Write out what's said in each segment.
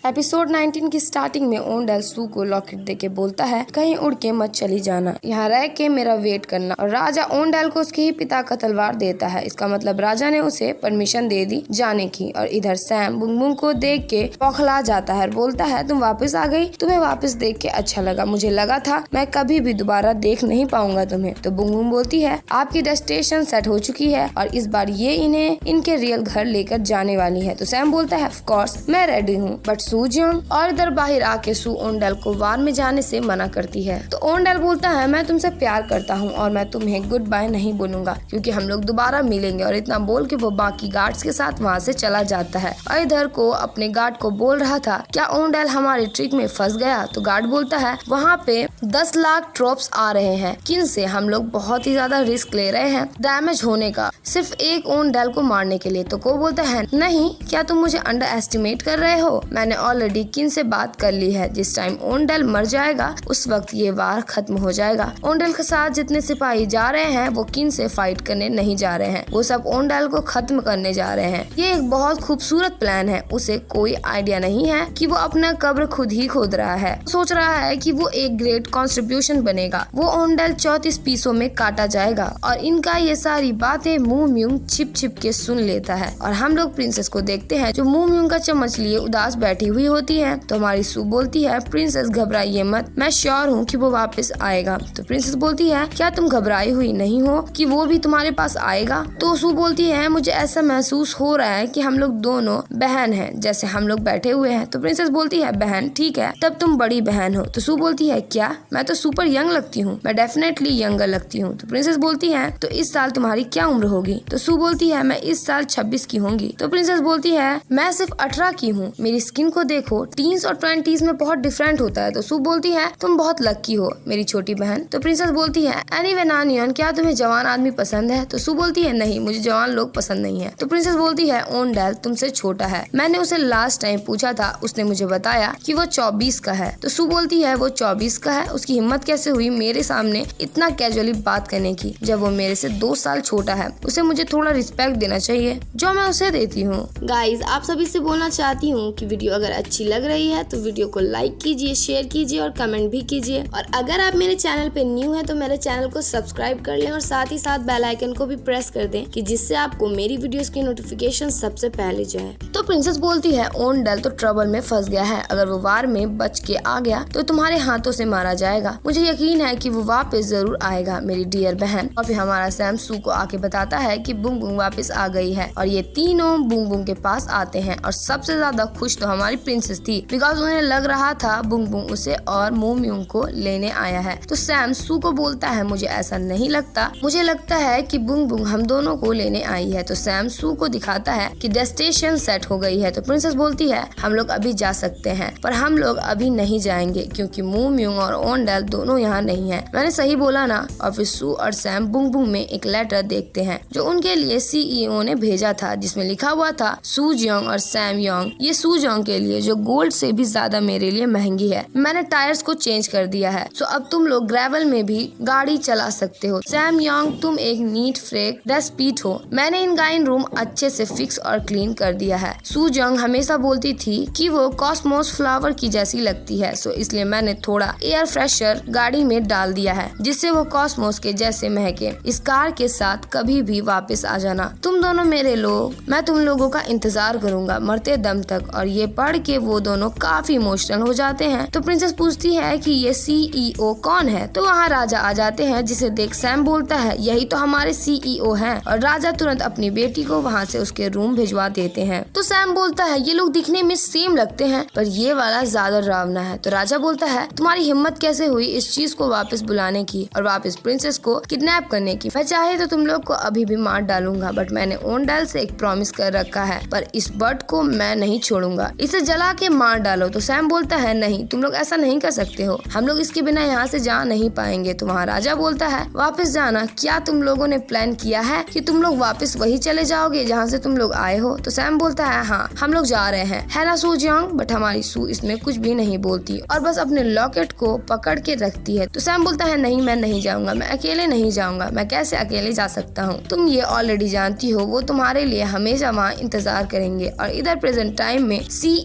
Episode 19 की starting में ओंडेल सू को लॉकेट देके बोलता है कहीं उड़ के मत चली जाना, यहाँ रह के मेरा वेट करना। और राजा ओंडेल को उसके ही पिता का तलवार देता है। इसका मतलब राजा ने उसे परमिशन दे दी जाने की। और इधर सैम बुंगबुंग को देख के बौखला जाता है और बोलता है तुम वापस आ गई, तुम्हें वापस देख के अच्छा लगा, मुझे लगा था मैं कभी भी दोबारा देख नहीं पाऊंगा तुम्हें। तो बुंगबुंग बोलती है आपकी डेस्टिनेशन सेट हो चुकी है और इस बार ये इन्हें इनके रियल घर लेकर जाने वाली है। तो सैम बोलता है ऑफ कोर्स मैं रेडी हूँ। बट सूजंग और इधर बाहर आके सू ओंडेल को वार में जाने से मना करती है। तो ओंडेल बोलता है मैं तुमसे प्यार करता हूँ और मैं तुम्हें गुड बाय नहीं बोलूंगा क्योंकि हम लोग दोबारा मिलेंगे। और इतना बोल के वो बाकी गार्ड्स के साथ वहाँ से चला जाता है। और इधर को अपने गार्ड को बोल रहा था क्या ओंडेल हमारे ट्रिक में फंस गया। तो गार्ड बोलता है वहाँ पे 10 लाख ट्रॉप्स आ रहे हैं, किन से हम लोग बहुत ही ज्यादा रिस्क ले रहे हैं डैमेज होने का सिर्फ एक ओंडेल को मारने के लिए। तो को बोलता है नहीं, क्या तुम मुझे अंडर एस्टिमेट कर रहे हो, मैंने ऑलरेडी किन से बात कर ली है। जिस टाइम ओंडेल मर जाएगा उस वक्त ये वार खत्म हो जाएगा। ओंडेल के साथ जितने सिपाही जा रहे हैं वो किन से फाइट करने नहीं जा रहे हैं, वो सब ओंडेल को खत्म करने जा रहे हैं। ये एक बहुत खूबसूरत प्लान है। उसे कोई आइडिया नहीं है कि वो अपना कब्र खुद ही खोद रहा है। सोच रहा है कि वो एक ग्रेट कॉन्ट्रीब्यूशन बनेगा। वो ओंडेल 34 पीसों में काटा जाएगा। और इनका ये सारी बातें मुंह म्यूंग छिप छिप के सुन लेता है। और हम लोग प्रिंसेस को देखते हैं जो मुंह म्यूंग का चम्मच लिए उदास बैठी हुई होती है। तो हमारी सू बोलती है प्रिंसेस घबराइए मत, मैं श्योर हूँ कि वो वापस आएगा। तो प्रिंसेस बोलती है क्या तुम घबराई हुई नहीं हो कि वो भी तुम्हारे पास आएगा। तो सू बोलती है मुझे ऐसा महसूस हो रहा है कि हम लोग दोनों बहन हैं, जैसे हम लोग बैठे हुए हैं। तो प्रिंसेस बोलती है बहन ठीक है, तब तुम बड़ी बहन हो। तो सू बोलती है क्या, मैं तो सुपर यंग लगती हूँ, मैं डेफिनेटली यंगर लगती हूँ। तो प्रिंसेस बोलती है तो इस साल तुम्हारी क्या उम्र होगी। तो सू बोलती है मैं इस साल 26 की होंगी। तो प्रिंसेस बोलती है मैं सिर्फ 18 की हूँ, मेरी स्किन को देखो, टीन्स और 20s में बहुत डिफरेंट होता है। तो सू बोलती है तुम बहुत लकी हो मेरी छोटी बहन। तो प्रिंसेस बोलती है एनीवे नानियन, क्या तुम्हें जवान आदमी पसंद है। तो सू बोलती है नहीं, मुझे जवान लोग पसंद नहीं है। तो प्रिंसेस बोलती है ओंडेल तुमसे छोटा है, मैंने उसे लास्ट टाइम पूछा था, उसने मुझे बताया कि वो 24 का है। तो सू बोलती है वो 24 का है, उसकी हिम्मत कैसे हुई मेरे सामने इतना कैजुअली बात करने की, जब वो मेरे से 2 साल छोटा है। उसे मुझे थोड़ा रिस्पेक्ट देना चाहिए जो मैं उसे देती हूँ। गाइज आप सभी से बोलना चाहती हूँ कि वीडियो अगर अच्छी लग रही है तो वीडियो को लाइक कीजिए, शेयर कीजिए और कमेंट भी कीजिए। और अगर आप मेरे चैनल पे न्यू हैं तो मेरे चैनल को सब्सक्राइब कर लें और साथ ही साथ बेल आइकन को भी प्रेस कर दें कि जिससे आपको मेरी वीडियोस की नोटिफिकेशन सबसे पहले जाए। तो प्रिंसेस बोलती है ओंडेल तो ट्रबल में फंस गया है, अगर वो वार में बच के आ गया तो तुम्हारे हाथों से मारा जाएगा। मुझे यकीन है कि वो वापस जरूर आएगा मेरी डियर बहन। और फिर हमारा सैम सू को आके बताता है कि बुंगबुंग वापस आ गई है। और ये तीनों बुंगबुंग के पास आते हैं और सबसे ज्यादा खुश तो हमारी प्रिंसेस थी बिकॉज उन्हें लग रहा था बुंगबुंग उसे और मुंह म्यूंग को लेने आया है। तो सैम सू को बोलता है मुझे ऐसा नहीं लगता, मुझे लगता है कि बुंगबुंग हम दोनों को लेने आई है। तो सैम सू को दिखाता है कि डेस्टिनेशन सेट हो गई है। तो प्रिंसेस बोलती है हम लोग अभी जा सकते हैं, पर हम लोग अभी नहीं जाएंगे क्योंकि मुंह म्यूंग और ओंडेल दोनों यहाँ नहीं है। मैंने सही बोला ना। और फिर सू और सैम बुंगबुंग में एक लेटर देखते हैं जो उनके लिए CEO ने भेजा था, जिसमें लिखा हुआ था सूजोंग और सैम योंग, ये सूजोंग के लिए जो गोल्ड से भी ज्यादा मेरे लिए महंगी है, मैंने टायर्स को चेंज कर दिया है, सो अब तुम लोग ग्रेवल में भी गाड़ी चला सकते हो। सैम योंग तुम एक नीट फ्रेक डेस्पीट हो, मैंने इन गाइन रूम अच्छे से फिक्स और क्लीन कर दिया है। सूजोंग हमेशा बोलती थी कि वो कॉस्मोस फ्लावर की जैसी लगती है, सो इसलिए मैंने थोड़ा एयर फ्रेशर गाड़ी में डाल दिया है जिससे वो कॉस्मोस के जैसे महके। इस कार के साथ कभी भी वापस आ जाना तुम दोनों मेरे लोग, मैं तुम लोगों का इंतजार करूंगा मरते दम तक। और ये पढ़ के वो दोनों काफी इमोशनल हो जाते हैं। तो प्रिंसेस पूछती है कि ये CEO कौन है। तो वहाँ राजा आ जाते हैं जिसे देख सैम बोलता है यही तो हमारे CEO हैं। और राजा तुरंत अपनी बेटी को वहाँ से उसके रूम भिजवा देते हैं। तो सैम बोलता है ये लोग दिखने में सेम लगते हैं पर ये वाला ज्यादा डरावना है। तो राजा बोलता है तुम्हारी हिम्मत कैसे हुई इस चीज को वापस बुलाने की और वापस प्रिंसेस को किडनैप करने की। मैं चाहे तो तुम लोग को अभी भी मार डालूंगा, बट मैंने ओंडेल से एक प्रॉमिस कर रखा है, पर इस बर्ड को मैं नहीं छोड़ूंगा, इसे जला के मार डालो। तो सैम बोलता है नहीं, तुम लोग ऐसा नहीं कर सकते हो, हम लोग इसके बिना यहाँ से जा नहीं पाएंगे। तो वहाँ राजा बोलता है वापस जाना, क्या तुम लोगों ने प्लान किया है कि तुम लोग वापस वही चले जाओगे जहाँ से तुम लोग आए हो। तो सैम बोलता है हाँ हम लोग जा रहे हैं, है ना सूजोंग। बट हमारी सू इसमें कुछ भी नहीं बोलती और बस अपने लॉकेट को पकड़ के रखती है। तो सैम बोलता है नहीं मैं नहीं जाऊंगा, मैं अकेले नहीं जाऊंगा, मैं कैसे अकेले जा सकता हूँ, तुम ये ऑलरेडी जानती हो वो तुम्हारे लिए हमेशा वहाँ इंतजार करेंगे। और इधर प्रेजेंट टाइम में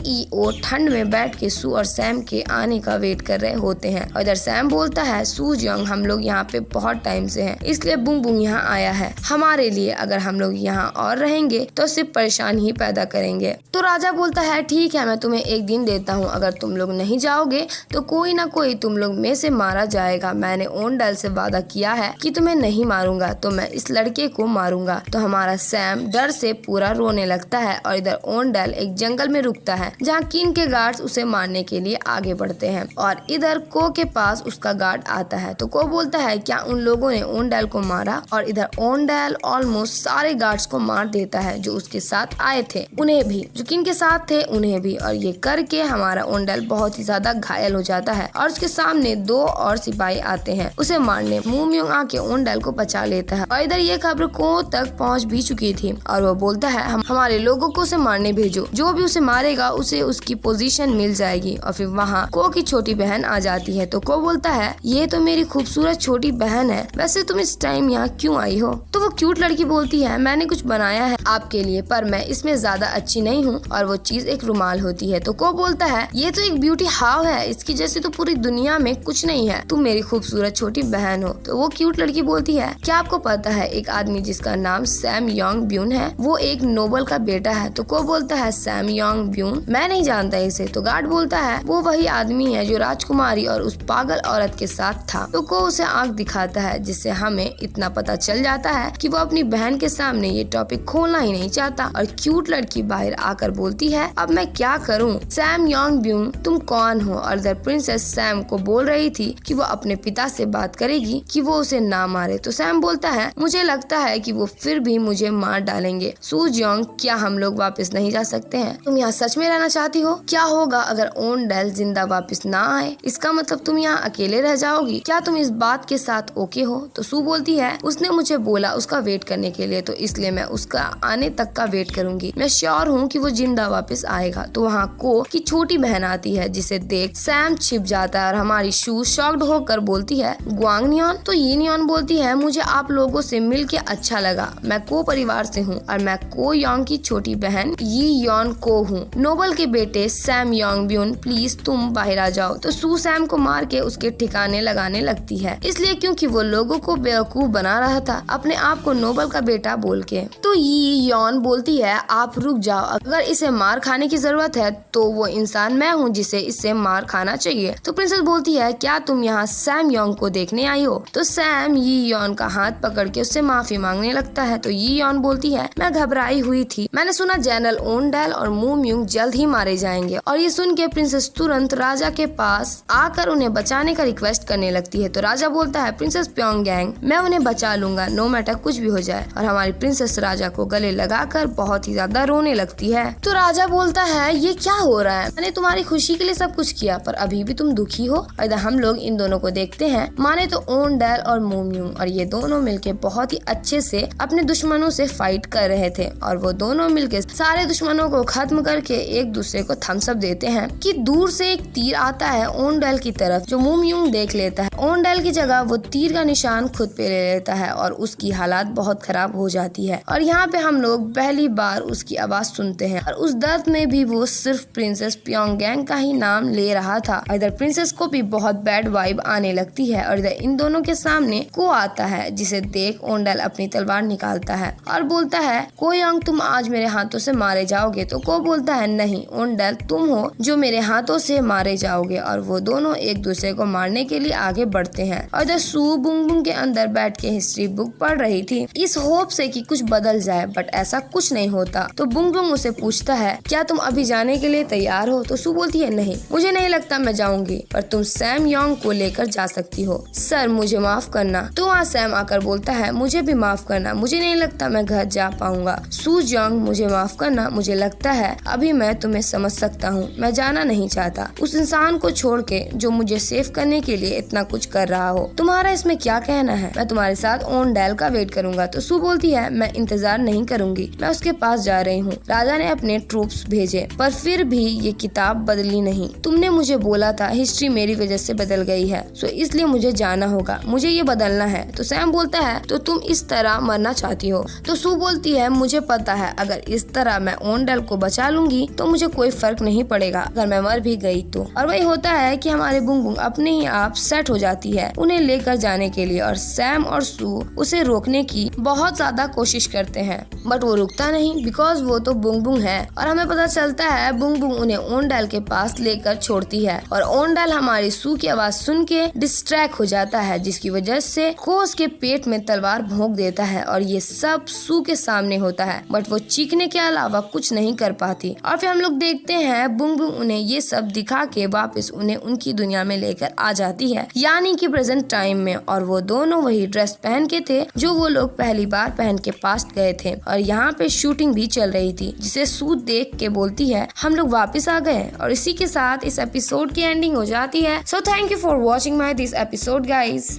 सीईओ ठंड में बैठ के सू और सैम के आने का वेट कर रहे होते हैं। और इधर सैम बोलता है, सू जंग, हम लोग यहाँ पे बहुत टाइम से हैं, इसलिए बुंग बुंग यहाँ आया है हमारे लिए। अगर हम लोग यहाँ और रहेंगे तो सिर्फ परेशानी ही पैदा करेंगे। तो राजा बोलता है, ठीक है, मैं तुम्हें एक दिन देता हूँ, अगर तुम लोग नहीं जाओगे तो कोई ना कोई तुम लोग में से मारा जाएगा। मैंने ओंडेल से वादा किया है कि तुम्हें नहीं मारूंगा, तो मैं इस लड़के को मारूंगा। तो हमारा सैम डर से पूरा रोने लगता है और इधर ओंडेल एक जंगल में रुकता है जहाँ किन के गार्ड्स उसे मारने के लिए आगे बढ़ते हैं। और इधर को के पास उसका गार्ड आता है। तो को बोलता है, क्या उन लोगों ने ओंडेल को मारा? और इधर ओंडेल ऑलमोस्ट सारे गार्ड्स को मार देता है जो उसके साथ आए थे, उन्हें भी, जो किन के साथ थे उन्हें भी। और ये करके हमारा ओंडेल बहुत ही ज्यादा घायल हो जाता है और उसके सामने 2 और सिपाही आते हैं उसे मारने। मूम्यूंग आके ओंडेल को बचा लेता है। और इधर ये खबर को तक पहुंच भी चुकी थी और वो बोलता है, हमारे लोगों को उसे मारने भेजो, जो भी उसे मारेगा उसे उसकी पोजीशन मिल जाएगी। और फिर वहाँ को की छोटी बहन आ जाती है। तो को बोलता है, ये तो मेरी खूबसूरत छोटी बहन है, वैसे तुम इस टाइम यहाँ क्यों आई हो? तो वो क्यूट लड़की बोलती है, मैंने कुछ बनाया है आपके लिए, पर मैं इसमें ज्यादा अच्छी नहीं हूँ। और वो चीज एक रुमाल होती है। तो को बोलता है, ये तो एक ब्यूटी हाव है, इसकी जैसी तो पूरी दुनिया में कुछ नहीं है, तुम मेरी खूबसूरत छोटी बहन हो। तो वो क्यूट लड़की बोलती है, क्या आपको पता है एक आदमी जिसका नाम सैम योंग ब्यून है, वो एक नोबल का बेटा है? तो को बोलता है, सैम योंग ब्यून, मैं नहीं जानता इसे। तो गार्ड बोलता है, वो वही आदमी है जो राजकुमारी और उस पागल औरत के साथ था। तो को उसे आंख दिखाता है, जिससे हमें इतना पता चल जाता है कि वो अपनी बहन के सामने ये टॉपिक खोलना ही नहीं चाहता। और क्यूट लड़की बाहर आकर बोलती है, अब मैं क्या करूं? सैम योंग ब्यून, तुम कौन हो? और इधर प्रिंसेस सैम को बोल रही थी कि वो अपने पिता से बात करेगी कि वो उसे ना मारे। तो सैम बोलता है, मुझे लगता है कि वो फिर भी मुझे मार डालेंगे। सू जंग, क्या हम लोग वापस नहीं जा सकते हैं? तुम यहाँ सच में रहना चाहती हो? क्या होगा अगर ओंडेल जिंदा वापस ना आए? इसका मतलब तुम यहाँ अकेले रह जाओगी। क्या तुम इस बात के साथ ओके हो? तो सू बोलती है, उसने मुझे बोला उसका वेट करने के लिए, तो इसलिए मैं उसका आने तक का वेट करूंगी। मैं श्योर हूँ कि वो जिंदा वापस आएगा। तो वहाँ को की छोटी बहन आती है, जिसे देख सैम छिप जाता है और हमारी शू शॉक्ड होकर बोलती है, ग्वांग नियॉन? तो ये नियॉन बोलती है, मुझे आप लोगों से मिलके अच्छा लगा, मैं को परिवार से हूँ और मैं को योंग की छोटी बहन यी योन को हूँ, नोबल के बेटे सैम योंग ब्यून, प्लीज तुम बाहर आ जाओ। तो सू सैम को मार के उसके ठिकाने लगाने लगती है, इसलिए क्योंकि वो लोगों को बेवकूफ बना रहा था अपने आप को नोबल का बेटा बोल के। तो यी योन बोलती है, आप रुक जाओ, अगर इसे मार खाने की जरूरत है तो वो इंसान मैं हूँ जिसे इससे मार खाना चाहिए। तो प्रिंसेस बोलती है, क्या तुम यहाँ सैम योंग को देखने आई हो? तो सैम यी योन का हाथ पकड़ के उससे माफी मांगने लगता है। तो यी योन बोलती है, मैं घबराई हुई थी, मैंने सुना जनरल ओंडेल और मूम्यूंग जल्द ही मारे जाएंगे। और ये सुन के प्रिंसेस तुरंत राजा के पास आकर उन्हें बचाने का रिक्वेस्ट करने लगती है। तो राजा बोलता है, प्रिंसेस प्योंगयांग, मैं उन्हें बचा लूंगा, नो मैटर कुछ भी हो जाए। और हमारी प्रिंसेस राजा को गले लगाकर बहुत ही ज्यादा रोने लगती है। तो राजा बोलता है, ये क्या हो रहा है? मैंने तुम्हारी खुशी के लिए सब कुछ किया, पर अभी भी तुम दुखी हो। और इधर हम लोग इन दोनों को देखते हैं, माने तो ओंडेल और मूम्यूंग, और ये दोनों मिलके बहुत ही अच्छे से अपने दुश्मनों से फाइट कर रहे थे। और वो दोनों मिलके सारे दुश्मनों को खत्म करके एक दूसरे को थम्स अप देते हैं कि दूर से एक तीर आता है ओंडेल की तरफ, जो मूम्यूंग देख लेता है। ओंडेल की जगह वो तीर का निशान खुद पे ले लेता है और उसकी हालात बहुत खराब हो जाती है। और यहाँ पे हम लोग पहली बार उसकी आवाज सुनते हैं और उस दर्द में भी वो सिर्फ प्रिंसेस प्योंगयांग का ही नाम ले रहा था। इधर प्रिंसेस को भी बहुत बैड वाइब आने लगती है और इधर इन दोनों के सामने को आता है, जिसे देख ओंडेल अपनी तलवार निकालता है और बोलता है, को योंग, तुम आज मेरे हाथों से मारे जाओगे। तो को बोलता है, नहीं ओंडेल, तुम हो जो मेरे हाथों से मारे जाओगे। और वो दोनों एक दूसरे को मारने के लिए आगे बढ़ते हैं। और इधर सू बुंग बुंग के अंदर बैठ के हिस्ट्री बुक पढ़ रही थी, इस होप से कि कुछ बदल जाए, बट ऐसा कुछ नहीं होता। तो बुंग बुंग उसे पूछता है, क्या तुम अभी जाने के लिए तैयार हो? तो सू बोलती है, नहीं, मुझे नहीं लगता मैं जाऊंगी, पर तुम सैम योंग को लेकर जा सकती हो। सर, मुझे माफ करना। तो वहाँ सैम आकर बोलता है, मुझे भी माफ करना, मुझे नहीं लगता मैं घर जा पाऊंगा। सू जंग, मुझे माफ करना, मुझे लगता है अभी मैं तुम्हें समझ सकता हूँ, मैं जाना नहीं चाहता उस इंसान को छोड़ के जो मुझे सेव करने के लिए इतना कुछ कर रहा हो। तुम्हारा इसमें क्या कहना है? मैं तुम्हारे साथ ओंडेल का वेट करूंगा। तो सू बोलती है, मैं इंतजार नहीं करूंगी, मैं उसके पास जा रही हूँ। राजा ने अपने ट्रूप्स भेजे, पर फिर भी ये किताब बदली नहीं। तुमने मुझे बोला था हिस्ट्री मेरी वजह से बदल गई है, सो इसलिए मुझे जाना होगा, मुझे ये बदलना है। तो सैम बोलता है, तो तुम इस तरह मरना चाहती हो? तो सू बोलती है, मुझे पता है अगर इस तरह मैं ओंडेल को बचा लूंगी तो मुझे कोई फर्क नहीं पड़ेगा अगर मैं मर भी गई तो। और वही होता है कि हमारे बुंग बुंग अपने ही आप सेट हो जाती है उन्हें लेकर जाने के लिए, और सैम और सू उसे रोकने की बहुत ज्यादा कोशिश करते हैं, बट वो रुकता नहीं बिकॉज वो तो बुंग बुंग है। और हमें पता चलता है बुंग बुंग उन्हें ओंडाल के पास लेकर छोड़ती है, और ओंडाल हमारी सू की आवाज सुन के डिस्ट्रैक्ट हो जाता है, जिसकी वजह से वो उसके पेट में तलवार भोंक देता है। और ये सब सू के सामने होता है, बट वो चीखने के अलावा कुछ नहीं कर पाती। और फिर हम लोग देखते हैं बुंग बुंग उन्हें ये सब दिखा के वापस उन्हें उनकी दुनिया में लेकर आ जाती है, यानी कि प्रेजेंट टाइम में। और वो दोनों वही ड्रेस पहन के थे जो वो लोग पहली बार पहन के पास्ट गए थे, और यहाँ पे शूटिंग भी चल रही थी, जिसे सू देख के बोलती है हम लोग वापस आ गए। और इसी के साथ इस एपिसोड की एंडिंग हो जाती है। So thank you for watching my this episode guys.